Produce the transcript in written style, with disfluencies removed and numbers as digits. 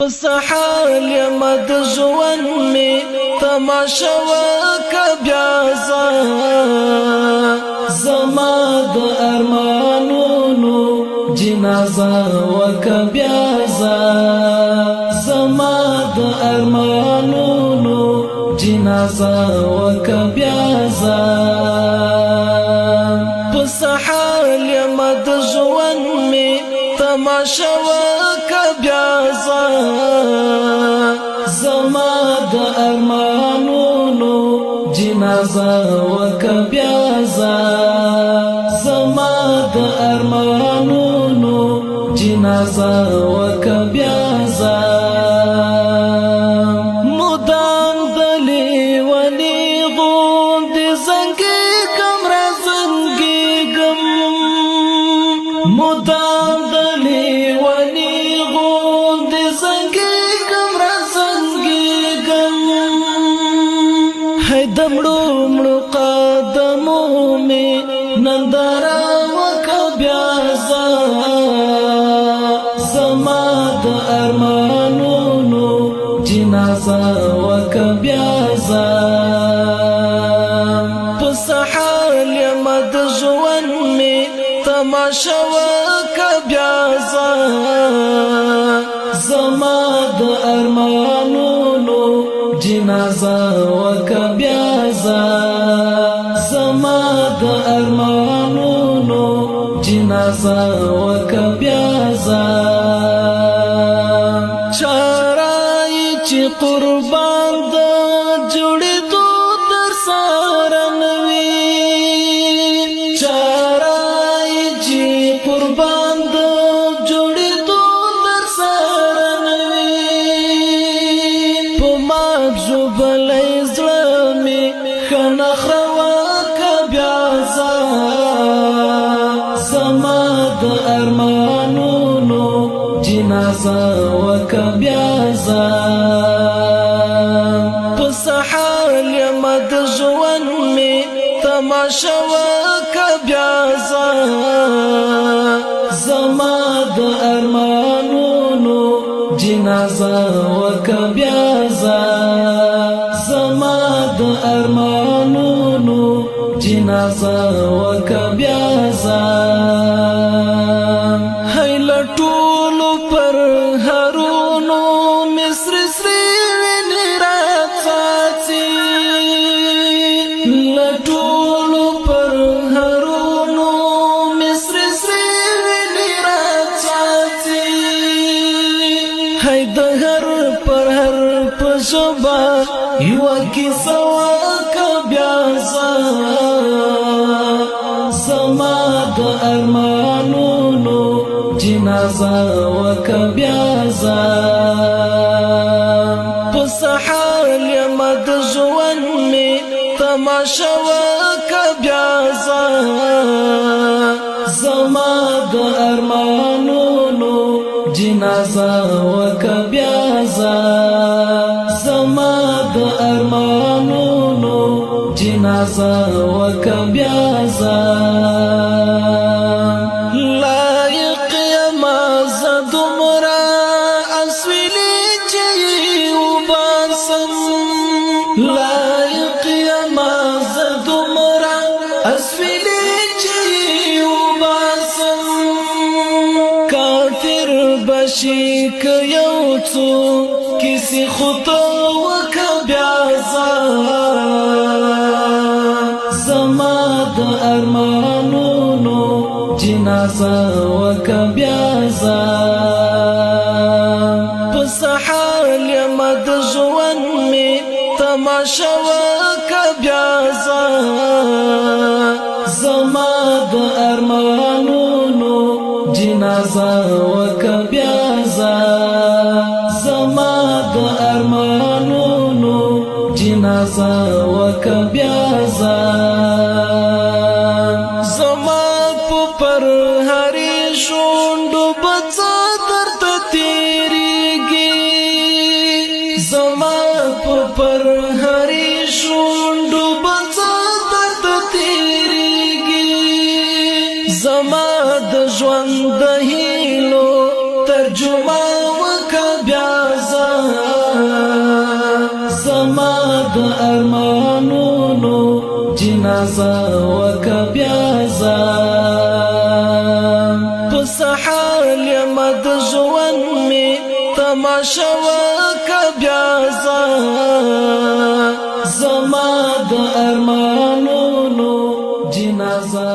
پس حال یم د ژوند می تماشا وکه بیا زما د ارمانونو جنازه وکه بیا زما د ارمانونو جنازه وکه بیا پس حال یم د ژوند می تماشا وکه بیا زما د ارمانونو جنازه وکه بیا زما د ارمانونو جنازه وکه بیا مدام دلی ولی غوند زنگی کم را زنگی گم مدام دلی ولی غوند زنگی کم را زنگی گم ہے دمڑو مڑو قدمو میں نندارا وکا بیازا زما د ارمانونو جنازه وکه بیا پس حال یم د ژوند می تماشا وکه بیا زما د ارمانونو جنازه وکه بیا زما د ارمانونو جنازه وکه بیا چی قربان دا جوڑی دو در سارا نوی چارائی چی قربان دا جوڑی دو در سارا نوی پو مات جو بلی زلمی خنخ روا کبیا زما دا ارمانونو جنازه وکه بیا پس حال یم د ژوند می تماشا وکه بیا زما د ارمانونو جنازه وکه بیا زما د ارمانونو جنازه وکه بیا ہے لټولو پر هرونو مصر سری ویني راڅاڅي لټولو پر هرونو مصر سری ویني راڅاڅي ہے د هر پر هر پښبا یو کیسه وکه بیا زما د ارمانونو جنازه وکه بیا پس حال یم د ژوند می تماشا وکه بیا زما د ارمانونو جنازه وکه بیا زما د ارمانونو جنازه وکه بیا لایق یما زدمرا اسویلی چی وباسم لایق یما زدمرا اسویلی چی وباسم کافر بشی که یو څو کسی خطا وکه بیا زما د ارمانونو جنازه وکه بیا پس حال یم د ژوند می تماشا وکه بیا زما د ارمانونو جنازه وکه بیا زما د ارمانونو جنازه وکه بیا زما په پر هری شونډو بڅا درد تیریږي زما په پر هری شونډو بڅا درد تیریږي زما د ژوند د هیلو ترجمه وکړه بیا د ارمانونو جنازه وکه بیازه په سحال یم د ژوند می تماشا وکه بیازه زما د ارمانونو جنازه